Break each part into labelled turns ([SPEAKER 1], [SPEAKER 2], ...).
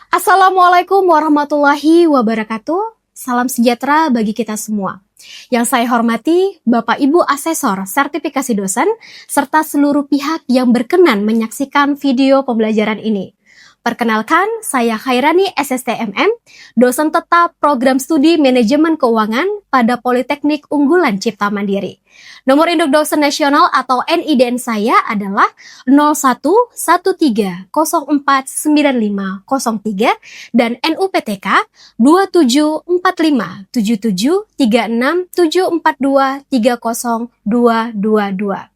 [SPEAKER 1] Assalamualaikum warahmatullahi wabarakatuh. Salam sejahtera bagi kita semua. Yang saya hormati Bapak Ibu Asesor Sertifikasi Dosen serta seluruh pihak yang berkenan menyaksikan video pembelajaran ini. Perkenalkan, saya Khairani SSTMM, dosen tetap program studi manajemen keuangan pada Politeknik Unggulan Cipta Mandiri. Nomor induk dosen nasional atau NIDN saya adalah 0113049503 dan NUPTK 27457367423022.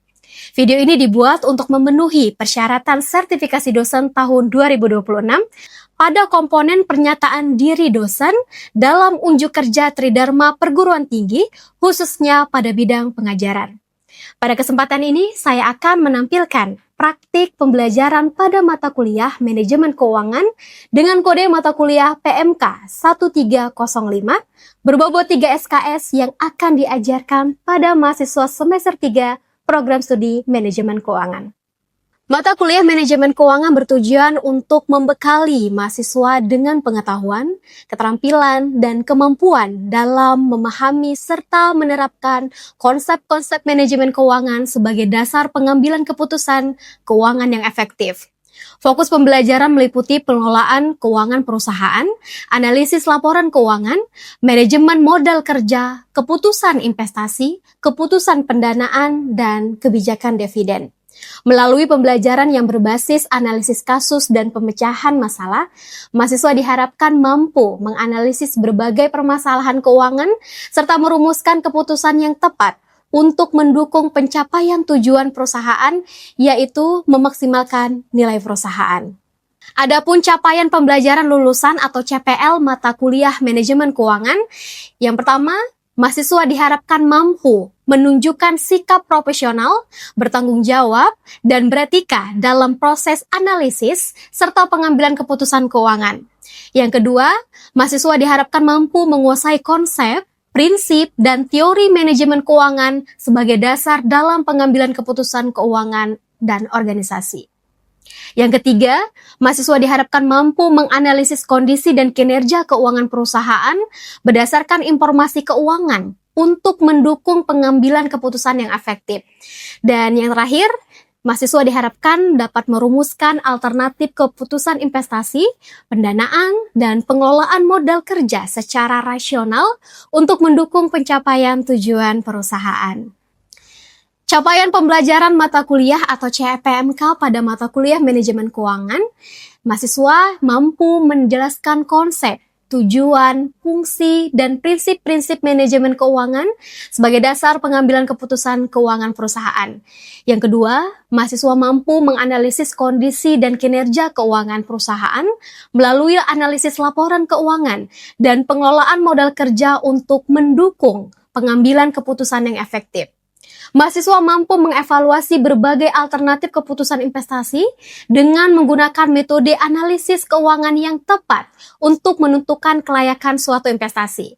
[SPEAKER 1] Video ini dibuat untuk memenuhi persyaratan sertifikasi dosen tahun 2026 pada komponen pernyataan diri dosen dalam unjuk kerja Tridharma Perguruan Tinggi, khususnya pada bidang pengajaran. Pada kesempatan ini, saya akan menampilkan praktik pembelajaran pada mata kuliah Manajemen Keuangan dengan kode mata kuliah PMK 1305 berbobot 3 SKS yang akan diajarkan pada mahasiswa semester 3 program studi manajemen keuangan. Mata kuliah manajemen keuangan bertujuan untuk membekali mahasiswa dengan pengetahuan, keterampilan, dan kemampuan dalam memahami serta menerapkan konsep-konsep manajemen keuangan sebagai dasar pengambilan keputusan keuangan yang efektif. Fokus pembelajaran meliputi pengelolaan keuangan perusahaan, analisis laporan keuangan, manajemen modal kerja, keputusan investasi, keputusan pendanaan, dan kebijakan dividen. Melalui pembelajaran yang berbasis analisis kasus dan pemecahan masalah, mahasiswa diharapkan mampu menganalisis berbagai permasalahan keuangan serta merumuskan keputusan yang tepat untuk mendukung pencapaian tujuan perusahaan, yaitu memaksimalkan nilai perusahaan. Adapun capaian pembelajaran lulusan atau CPL mata kuliah manajemen keuangan, yang pertama, mahasiswa diharapkan mampu menunjukkan sikap profesional, bertanggung jawab, dan beretika dalam proses analisis serta pengambilan keputusan keuangan. Yang kedua, mahasiswa diharapkan mampu menguasai konsep, prinsip, dan teori manajemen keuangan sebagai dasar dalam pengambilan keputusan keuangan dan organisasi. Yang ketiga, mahasiswa diharapkan mampu menganalisis kondisi dan kinerja keuangan perusahaan berdasarkan informasi keuangan untuk mendukung pengambilan keputusan yang efektif. Dan yang terakhir, mahasiswa diharapkan dapat merumuskan alternatif keputusan investasi, pendanaan, dan pengelolaan modal kerja secara rasional untuk mendukung pencapaian tujuan perusahaan. Capaian pembelajaran mata kuliah atau CPMK pada mata kuliah manajemen keuangan, mahasiswa mampu menjelaskan konsep, tujuan, fungsi, dan prinsip-prinsip manajemen keuangan sebagai dasar pengambilan keputusan keuangan perusahaan. Yang kedua, mahasiswa mampu menganalisis kondisi dan kinerja keuangan perusahaan melalui analisis laporan keuangan dan pengelolaan modal kerja untuk mendukung pengambilan keputusan yang efektif. Mahasiswa mampu mengevaluasi berbagai alternatif keputusan investasi dengan menggunakan metode analisis keuangan yang tepat untuk menentukan kelayakan suatu investasi.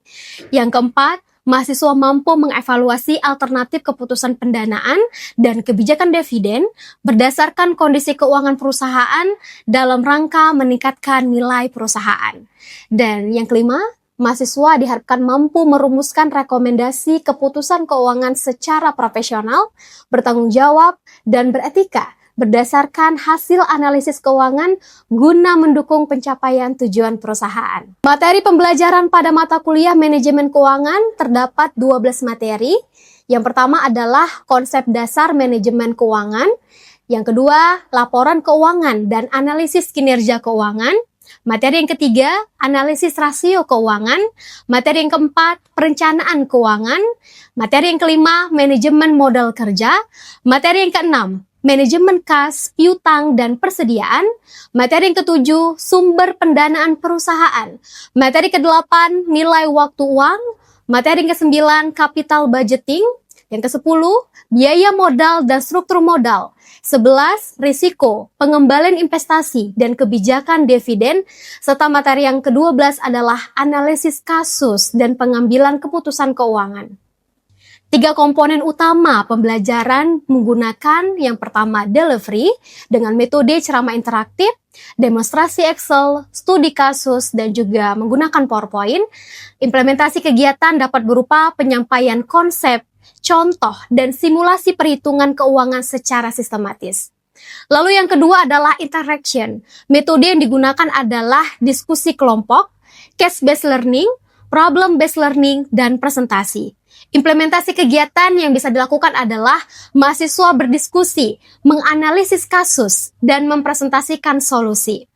[SPEAKER 1] Yang keempat, mahasiswa mampu mengevaluasi alternatif keputusan pendanaan dan kebijakan dividen berdasarkan kondisi keuangan perusahaan dalam rangka meningkatkan nilai perusahaan. Dan yang kelima, mahasiswa diharapkan mampu merumuskan rekomendasi keputusan keuangan secara profesional, bertanggung jawab, dan beretika berdasarkan hasil analisis keuangan guna mendukung pencapaian tujuan perusahaan. Materi pembelajaran pada mata kuliah manajemen keuangan terdapat 12 materi. Yang pertama adalah konsep dasar manajemen keuangan. Yang kedua, laporan keuangan dan analisis kinerja keuangan. Materi yang ketiga, analisis rasio keuangan. Materi yang keempat, perencanaan keuangan. Materi yang kelima, manajemen modal kerja. Materi yang keenam, manajemen kas, piutang, dan persediaan. Materi yang ketujuh, sumber pendanaan perusahaan. Materi kedelapan, nilai waktu uang. Materi yang kesembilan, capital budgeting. Yang kesepuluh, biaya modal dan struktur modal. 11, risiko, pengembalian investasi, dan kebijakan dividen, serta materi yang ke-12 adalah analisis kasus dan pengambilan keputusan keuangan. Tiga komponen utama pembelajaran menggunakan yang pertama delivery dengan metode ceramah interaktif, demonstrasi Excel, studi kasus, dan juga menggunakan PowerPoint. Implementasi kegiatan dapat berupa penyampaian konsep, contoh, dan simulasi perhitungan keuangan secara sistematis. Lalu yang kedua adalah interaction. Metode yang digunakan adalah diskusi kelompok, case-based learning, problem-based learning, dan presentasi. Implementasi kegiatan yang bisa dilakukan adalah mahasiswa berdiskusi, menganalisis kasus, dan mempresentasikan solusi.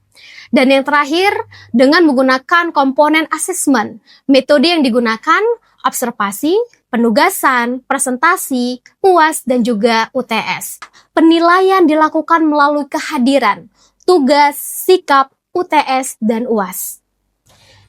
[SPEAKER 1] Dan yang terakhir, dengan menggunakan komponen assessment, metode yang digunakan observasi, penugasan, presentasi, UAS, dan juga UTS. Penilaian dilakukan melalui kehadiran, tugas, sikap, UTS, dan UAS.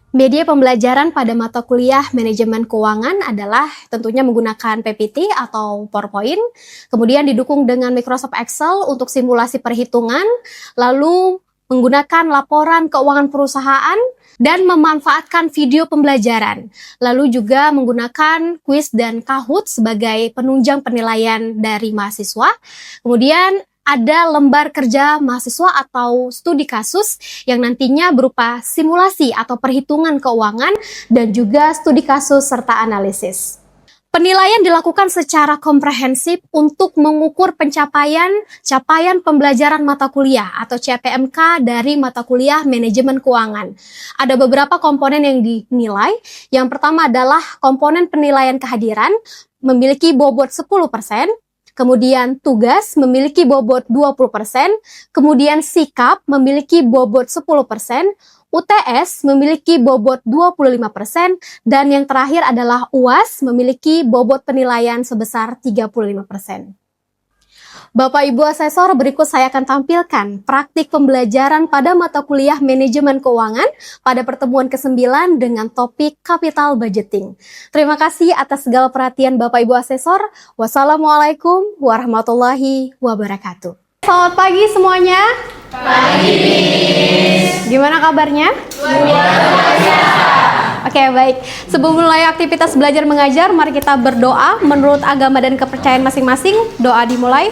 [SPEAKER 1] Media pembelajaran pada mata kuliah manajemen keuangan adalah tentunya menggunakan PPT atau PowerPoint, kemudian didukung dengan Microsoft Excel untuk simulasi perhitungan, lalu menggunakan laporan keuangan perusahaan, dan memanfaatkan video pembelajaran, lalu juga menggunakan kuis dan Kahoot sebagai penunjang penilaian dari mahasiswa, kemudian ada lembar kerja mahasiswa atau studi kasus yang nantinya berupa simulasi atau perhitungan keuangan dan juga studi kasus serta analisis. Penilaian dilakukan secara komprehensif untuk mengukur capaian pembelajaran mata kuliah atau CPMK dari mata kuliah manajemen keuangan. Ada beberapa komponen yang dinilai. Yang pertama adalah komponen penilaian kehadiran memiliki bobot 10%. Kemudian tugas memiliki bobot 20%, kemudian sikap memiliki bobot 10%, UTS memiliki bobot 25%, dan yang terakhir adalah UAS memiliki bobot penilaian sebesar 35%. Bapak Ibu Asesor, berikut saya akan tampilkan praktik pembelajaran pada mata kuliah manajemen keuangan pada pertemuan ke-9 dengan topik capital budgeting. Terima kasih atas segala perhatian Bapak Ibu Asesor. Wassalamualaikum warahmatullahi wabarakatuh. Selamat pagi semuanya.
[SPEAKER 2] Pagi.
[SPEAKER 1] Gimana kabarnya?
[SPEAKER 2] Luar biasa.
[SPEAKER 1] Oke, baik. Sebelum mulai aktivitas belajar mengajar, mari kita berdoa menurut agama dan kepercayaan masing-masing. Doa dimulai.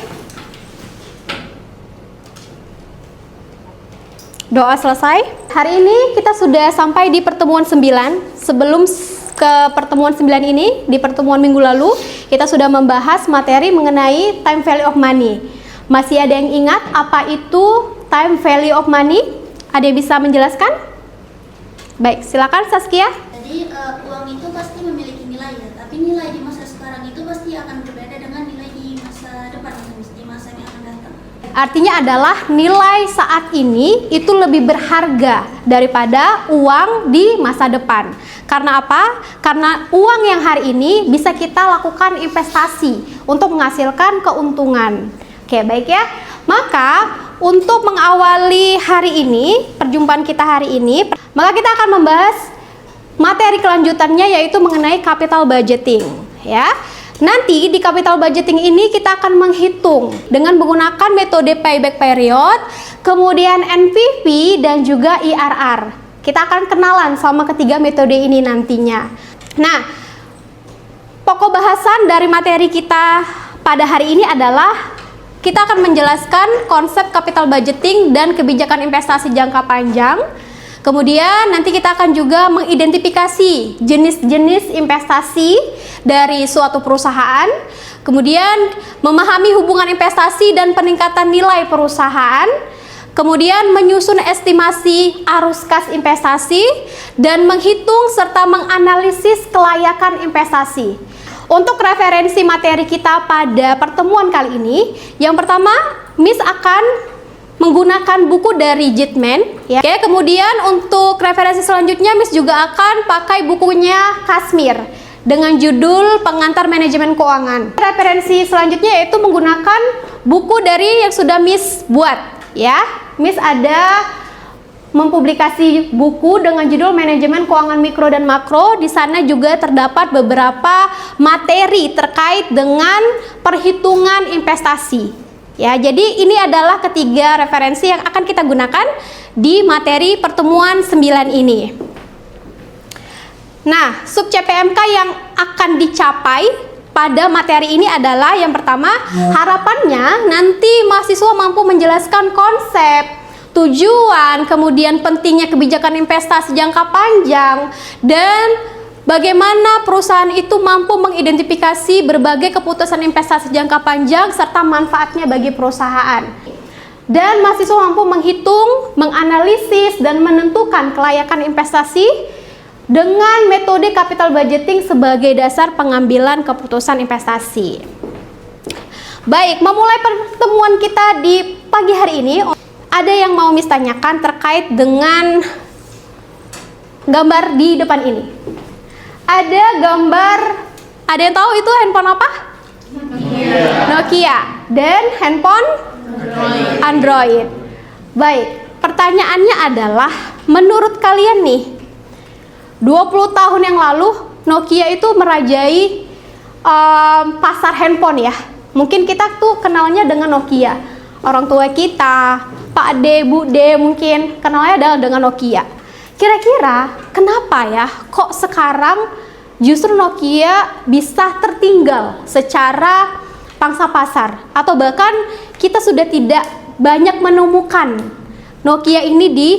[SPEAKER 1] Doa selesai. Hari ini kita sudah sampai di pertemuan 9. Sebelum ke pertemuan 9 ini, di pertemuan minggu lalu, kita sudah membahas materi mengenai time value of money. Masih ada yang ingat apa itu time value of money? Ada yang bisa menjelaskan? Baik, silakan Saskia.
[SPEAKER 3] Jadi uang itu pasti memiliki nilai ya, tapi nilai di masa sekarang itu pasti akan berbeda dengan nilai di masa depan, di masa yang akan datang.
[SPEAKER 1] Artinya adalah nilai saat ini itu lebih berharga daripada uang di masa depan. Karena apa? Karena uang yang hari ini bisa kita lakukan investasi untuk menghasilkan keuntungan. Oke, baik ya. Maka untuk mengawali hari ini, perjumpaan kita hari ini, maka kita akan membahas materi kelanjutannya yaitu mengenai capital budgeting, ya. Nanti di capital budgeting ini kita akan menghitung dengan menggunakan metode payback period, kemudian NPV dan juga IRR. Kita akan kenalan sama ketiga metode ini nantinya. Nah, pokok bahasan dari materi kita pada hari ini adalah kita akan menjelaskan konsep capital budgeting dan kebijakan investasi jangka panjang. Kemudian nanti kita akan juga mengidentifikasi jenis-jenis investasi dari suatu perusahaan. Kemudian memahami hubungan investasi dan peningkatan nilai perusahaan. Kemudian menyusun estimasi arus kas investasi dan menghitung serta menganalisis kelayakan investasi. Untuk referensi materi kita pada pertemuan kali ini, yang pertama, Miss akan menggunakan buku dari Jitman, ya. Oke, kemudian untuk referensi selanjutnya, Miss juga akan pakai bukunya Kashmir dengan judul Pengantar Manajemen Keuangan. Referensi selanjutnya yaitu menggunakan buku dari yang sudah Miss buat, ya. Miss ada mempublikasi buku dengan judul Manajemen Keuangan Mikro dan Makro. Di sana juga terdapat beberapa materi terkait dengan perhitungan investasi. Ya, jadi ini adalah ketiga referensi yang akan kita gunakan di materi pertemuan 9 ini. Nah, sub CPMK yang akan dicapai pada materi ini adalah yang pertama, harapannya nanti mahasiswa mampu menjelaskan konsep, tujuan, kemudian pentingnya kebijakan investasi jangka panjang, dan bagaimana perusahaan itu mampu mengidentifikasi berbagai keputusan investasi jangka panjang serta manfaatnya bagi perusahaan. Dan mahasiswa mampu menghitung, menganalisis, dan menentukan kelayakan investasi dengan metode capital budgeting sebagai dasar pengambilan keputusan investasi. Baik, memulai pertemuan kita di pagi hari ini, ada yang mau Miss tanyakan terkait dengan gambar di depan ini. Ada gambar, ada yang tahu itu handphone apa? Nokia. Dan handphone Android. Baik, pertanyaannya adalah, menurut kalian nih, 20 tahun yang lalu Nokia itu merajai pasar handphone ya. Mungkin kita tuh kenalnya dengan Nokia. Orang tua kita, Pak D, Bu D mungkin kenalnya adalah dengan Nokia. Kira-kira kenapa ya kok sekarang justru Nokia bisa tertinggal secara pangsa pasar, atau bahkan kita sudah tidak banyak menemukan Nokia ini di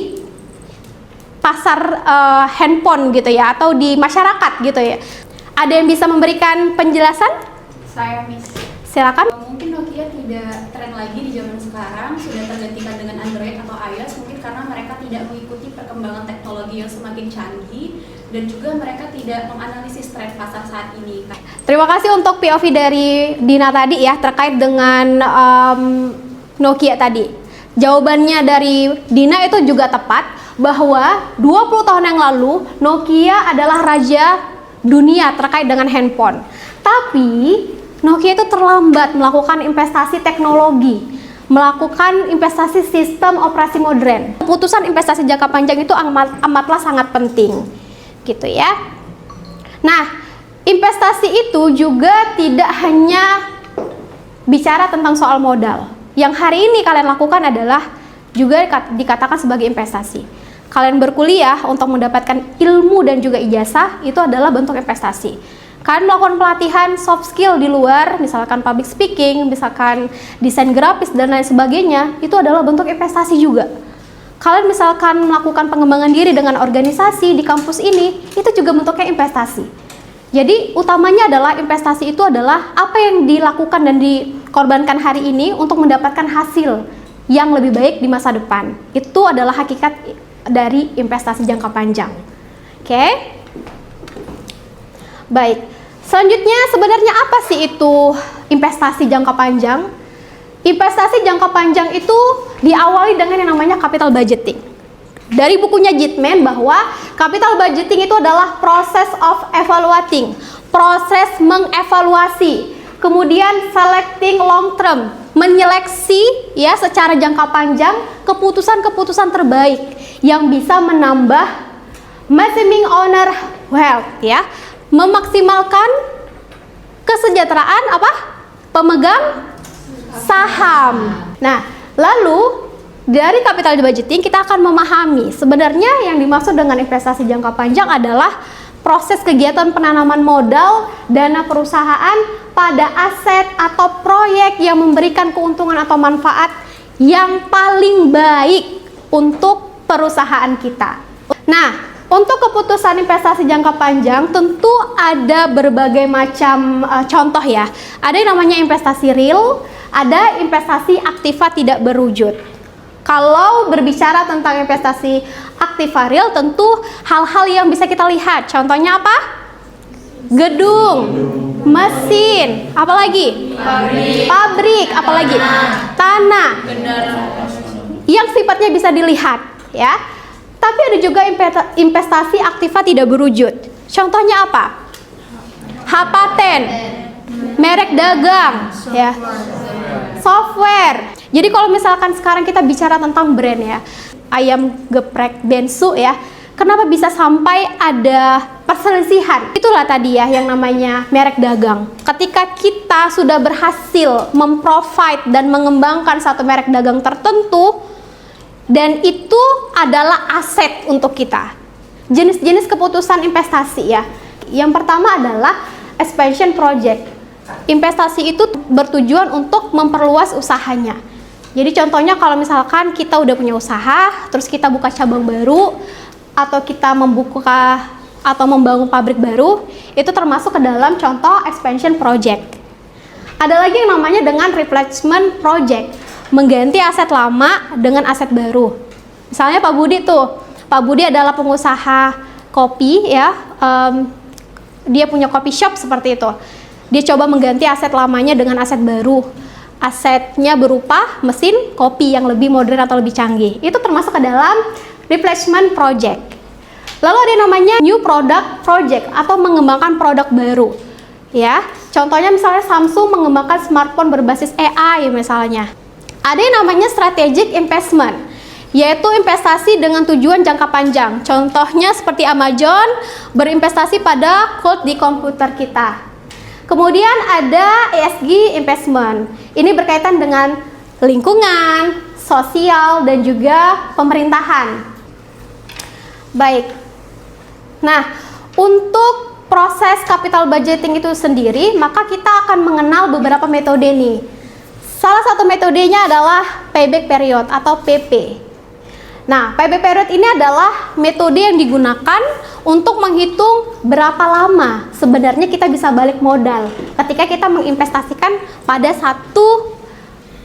[SPEAKER 1] pasar handphone gitu ya, atau di masyarakat gitu ya. Ada yang bisa memberikan penjelasan?
[SPEAKER 2] Saya Miss.
[SPEAKER 1] Silakan.
[SPEAKER 2] Mungkin Nokia tidak tren lagi di zaman sekarang, sudah tergantikan dengan Android atau iOS, mungkin karena mereka tidak mengikuti perkembangan teknologi yang semakin canggih, dan juga mereka tidak menganalisis tren pasar saat ini.
[SPEAKER 1] Terima kasih untuk POV dari Dina tadi ya, terkait dengan Nokia tadi. Jawabannya dari Dina itu juga tepat, bahwa 20 tahun yang lalu Nokia adalah raja dunia terkait dengan handphone. Tapi Nokia itu terlambat melakukan investasi teknologi, melakukan investasi sistem operasi modern. Keputusan investasi jangka panjang itu amatlah sangat penting, gitu ya. Nah, investasi itu juga tidak hanya bicara tentang soal modal. Yang hari ini kalian lakukan adalah juga dikatakan sebagai investasi. Kalian berkuliah untuk mendapatkan ilmu dan juga ijazah, itu adalah bentuk investasi. Kalian melakukan pelatihan soft skill di luar, misalkan public speaking, misalkan desain grafis dan lain sebagainya, itu adalah bentuk investasi juga. Kalian misalkan melakukan pengembangan diri dengan organisasi di kampus ini, itu juga bentuknya investasi. Jadi utamanya adalah investasi itu adalah apa yang dilakukan dan dikorbankan hari ini untuk mendapatkan hasil yang lebih baik di masa depan. Itu adalah hakikat dari investasi jangka panjang. Oke? Baik. Selanjutnya, sebenarnya apa sih itu investasi jangka panjang? Investasi jangka panjang itu diawali dengan yang namanya capital budgeting. Dari bukunya Jitman bahwa capital budgeting itu adalah process of evaluating, proses mengevaluasi, kemudian selecting long term, menyeleksi ya secara jangka panjang keputusan-keputusan terbaik yang bisa menambah maximizing owner wealth ya, memaksimalkan kesejahteraan apa? Pemegang saham. Nah, lalu dari capital budgeting kita akan memahami sebenarnya yang dimaksud dengan investasi jangka panjang adalah proses kegiatan penanaman modal dana perusahaan pada aset atau proyek yang memberikan keuntungan atau manfaat yang paling baik untuk perusahaan kita. Nah, untuk keputusan investasi jangka panjang tentu ada berbagai macam contoh ya. Ada yang namanya investasi real, ada investasi aktiva tidak berwujud. Kalau berbicara tentang investasi aktiva real, tentu hal-hal yang bisa kita lihat. Contohnya apa? Gedung, mesin, apalagi? Pabrik, apalagi? Tanah. Yang sifatnya bisa dilihat, ya. Tapi ada juga investasi aktiva tidak berwujud. Contohnya apa? Hak paten, merek dagang, ya. Software. Jadi kalau misalkan sekarang kita bicara tentang brand ya, ayam geprek Bensu ya, kenapa bisa sampai ada perselisihan? Itulah tadi ya yang namanya merek dagang. Ketika kita sudah berhasil memprovide dan mengembangkan satu merek dagang tertentu, dan itu adalah aset untuk kita. Jenis-jenis keputusan investasi ya. Yang pertama adalah expansion project. investasi itu bertujuan untuk memperluas usahanya. Jadi contohnya kalau misalkan kita udah punya usaha, terus kita buka cabang baru, atau kita membuka atau membangun pabrik baru, itu termasuk ke dalam contoh expansion project. Ada lagi yang namanya dengan replacement project, mengganti aset lama dengan aset baru. Misalnya Pak Budi tuh, Pak Budi adalah pengusaha kopi ya, dia punya coffee shop seperti itu. Dia coba mengganti aset lamanya dengan aset baru. Asetnya berupa mesin kopi yang lebih modern atau lebih canggih. Itu termasuk ke dalam replacement project. Lalu ada yang namanya new product project atau mengembangkan produk baru. Ya, contohnya misalnya Samsung mengembangkan smartphone berbasis AI misalnya. Ada yang namanya strategic investment, yaitu investasi dengan tujuan jangka panjang. Contohnya seperti Amazon berinvestasi pada cloud di komputer kita. Kemudian ada ESG investment. Ini berkaitan dengan lingkungan, sosial, dan juga pemerintahan. Baik. Nah, untuk proses capital budgeting itu sendiri, maka kita akan mengenal beberapa metode nih. Salah satu metodenya adalah payback period atau PP. Nah, payback period ini adalah metode yang digunakan untuk menghitung berapa lama sebenarnya kita bisa balik modal ketika kita menginvestasikan pada satu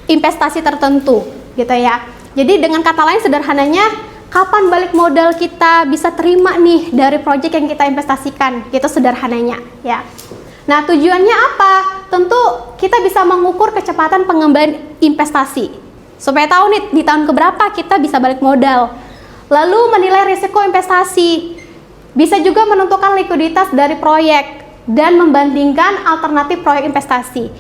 [SPEAKER 1] investasi tertentu, gitu ya. Jadi dengan kata lain sederhananya, kapan balik modal kita bisa terima nih dari proyek yang kita investasikan, gitu sederhananya, ya. Nah, tujuannya apa? Tentu kita bisa mengukur kecepatan pengembangan investasi. Supaya tahu nih di tahun keberapa kita bisa balik modal. Lalu menilai risiko investasi. Bisa juga menentukan likuiditas dari proyek dan membandingkan alternatif proyek investasi.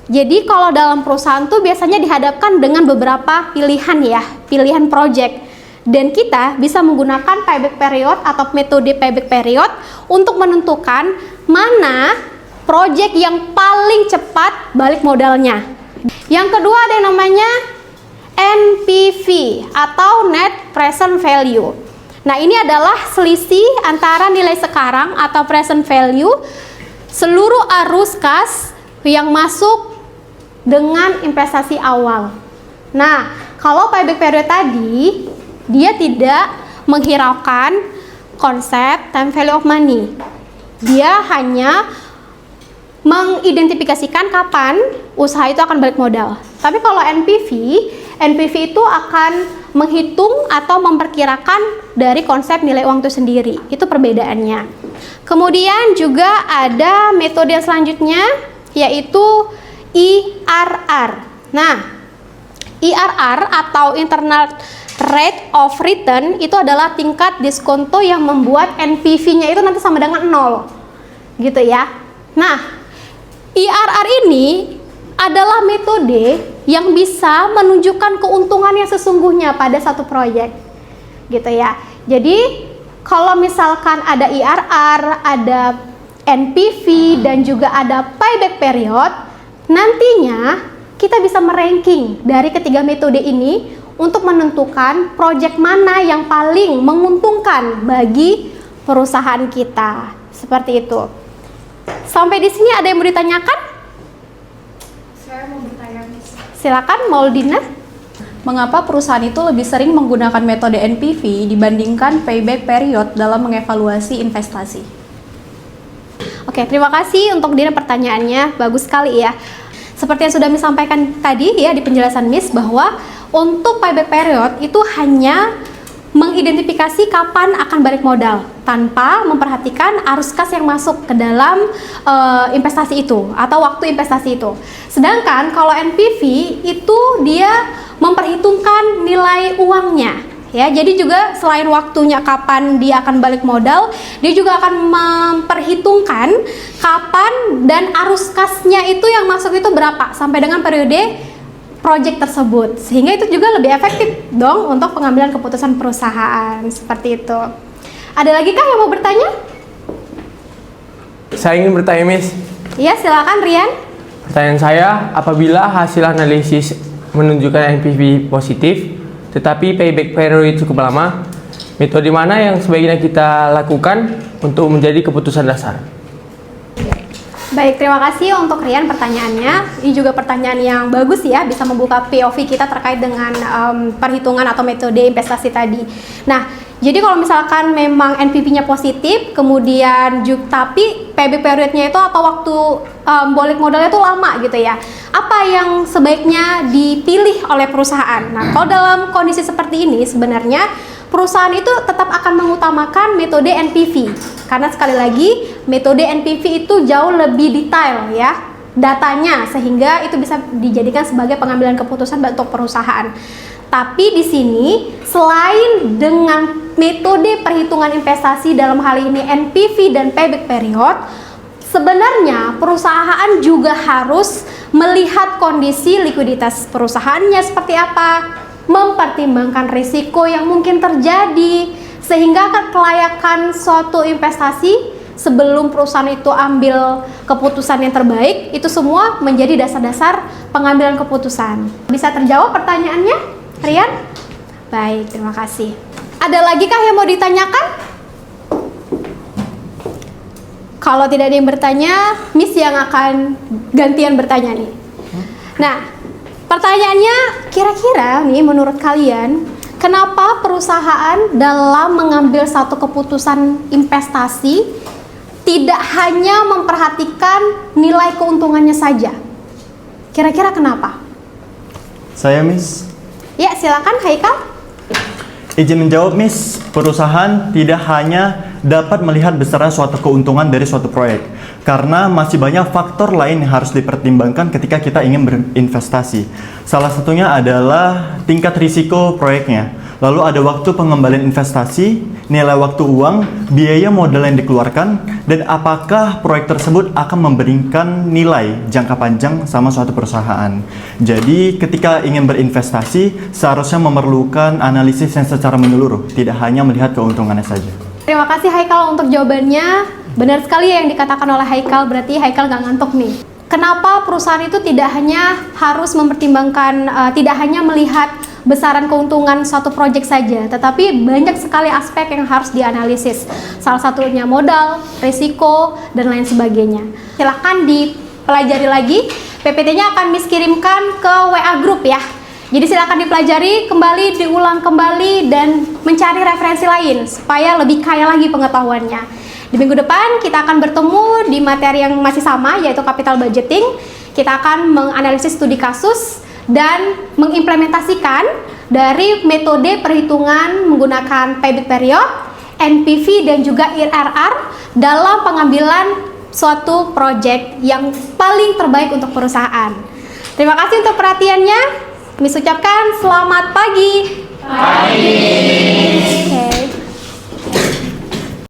[SPEAKER 1] Jadi kalau dalam perusahaan tuh biasanya dihadapkan dengan beberapa pilihan ya, pilihan proyek. Dan kita bisa menggunakan payback period atau metode payback period untuk menentukan mana proyek yang paling cepat balik modalnya. Yang kedua ada yang namanya NPV atau Net Present Value. Nah, ini adalah selisih antara nilai sekarang atau present value seluruh arus kas yang masuk dengan investasi awal. Nah, kalau payback period tadi, dia tidak menghiraukan konsep time value of money. Dia hanya mengidentifikasikan kapan usaha itu akan balik modal. Tapi kalau NPV itu akan menghitung atau memperkirakan dari konsep nilai uang itu sendiri. Itu perbedaannya. Kemudian juga ada metode yang selanjutnya, yaitu IRR. Nah, IRR atau Internal Rate of Return itu adalah tingkat diskonto yang membuat NPV-nya itu nanti sama dengan 0. Gitu ya. Nah, IRR ini adalah metode yang bisa menunjukkan keuntungan yang sesungguhnya pada satu proyek, gitu ya. Jadi kalau misalkan ada IRR, ada NPV, dan juga ada payback period, nantinya kita bisa meranking dari ketiga metode ini untuk menentukan proyek mana yang paling menguntungkan bagi perusahaan kita. Seperti itu. Sampai di sini ada yang mau ditanyakan?
[SPEAKER 2] Saya mau bertanya, Miss.
[SPEAKER 1] Silakan, Maudina.
[SPEAKER 2] Mengapa perusahaan itu lebih sering menggunakan metode NPV dibandingkan payback period dalam mengevaluasi investasi?
[SPEAKER 1] Oke, terima kasih untuk Dina pertanyaannya. Bagus sekali ya. Seperti yang sudah Miss sampaikan tadi ya di penjelasan Miss, bahwa untuk payback period itu hanya mengidentifikasi kapan akan balik modal tanpa memperhatikan arus kas yang masuk ke dalam investasi itu atau waktu investasi itu. Sedangkan kalau NPV itu dia memperhitungkan nilai uangnya. Ya, jadi juga selain waktunya kapan dia akan balik modal, dia juga akan memperhitungkan kapan dan arus kasnya itu yang masuk itu berapa sampai dengan periode project tersebut, sehingga itu juga lebih efektif dong untuk pengambilan keputusan perusahaan. Seperti itu. Ada lagi kah yang mau bertanya?
[SPEAKER 4] Saya ingin bertanya, Miss.
[SPEAKER 1] Iya, silakan Rian.
[SPEAKER 4] Pertanyaan saya, apabila hasil analisis menunjukkan NPV positif, tetapi payback period cukup lama, metode mana yang sebaiknya kita lakukan untuk menjadi keputusan dasar?
[SPEAKER 1] Baik, terima kasih untuk Rian pertanyaannya. Ini juga pertanyaan yang bagus ya, bisa membuka POV kita terkait dengan perhitungan atau metode investasi tadi. Nah, jadi kalau misalkan memang NPV-nya positif, kemudian tapi payback period-nya itu atau waktu balik modalnya itu lama gitu ya. Apa yang sebaiknya dipilih oleh perusahaan? Nah, kalau dalam kondisi seperti ini sebenarnya perusahaan itu tetap akan mengutamakan metode NPV. Karena sekali lagi, metode NPV itu jauh lebih detail ya datanya, sehingga itu bisa dijadikan sebagai pengambilan keputusan untuk perusahaan. Tapi di sini selain dengan metode perhitungan investasi dalam hal ini NPV dan payback period, sebenarnya perusahaan juga harus melihat kondisi likuiditas perusahaannya seperti apa, mempertimbangkan risiko yang mungkin terjadi, sehingga kelayakan suatu investasi sebelum perusahaan itu ambil keputusan yang terbaik, itu semua menjadi dasar-dasar pengambilan keputusan. Bisa terjawab pertanyaannya, Rian? Baik, terima kasih. Ada lagi kah yang mau ditanyakan? Kalau tidak ada yang bertanya, Miss yang akan gantian bertanya nih. Nah, pertanyaannya kira-kira nih menurut kalian, kenapa perusahaan dalam mengambil satu keputusan investasi tidak hanya memperhatikan nilai keuntungannya saja? Kira-kira kenapa?
[SPEAKER 5] Saya, Miss.
[SPEAKER 1] Ya, silakan Haikal.
[SPEAKER 5] Izin menjawab, Miss. Perusahaan tidak hanya dapat melihat besaran suatu keuntungan dari suatu proyek, karena masih banyak faktor lain yang harus dipertimbangkan ketika kita ingin berinvestasi. Salah satunya adalah tingkat risiko proyeknya. Lalu ada waktu pengembalian investasi, nilai waktu uang, biaya modal yang dikeluarkan, dan apakah proyek tersebut akan memberikan nilai jangka panjang sama suatu perusahaan. Jadi ketika ingin berinvestasi, seharusnya memerlukan analisis yang secara menyeluruh, tidak hanya melihat keuntungannya saja.
[SPEAKER 1] Terima kasih Haikal untuk jawabannya. Benar sekali yang dikatakan oleh Haikal, berarti Haikal nggak ngantuk nih. Kenapa perusahaan itu tidak hanya harus mempertimbangkan, tidak hanya melihat besaran keuntungan suatu proyek saja, tetapi banyak sekali aspek yang harus dianalisis. Salah satunya modal, risiko, dan lain sebagainya. Silahkan dipelajari lagi. PPT-nya akan Miss kirimkan ke WA Group ya. Jadi silakan dipelajari kembali, diulang kembali, dan mencari referensi lain supaya lebih kaya lagi pengetahuannya. Di minggu depan kita akan bertemu di materi yang masih sama, yaitu capital budgeting. Kita akan menganalisis studi kasus dan mengimplementasikan dari metode perhitungan menggunakan payback period, NPV, dan juga IRR dalam pengambilan suatu proyek yang paling terbaik untuk perusahaan. Terima kasih untuk perhatiannya. Miss ucapkan selamat pagi.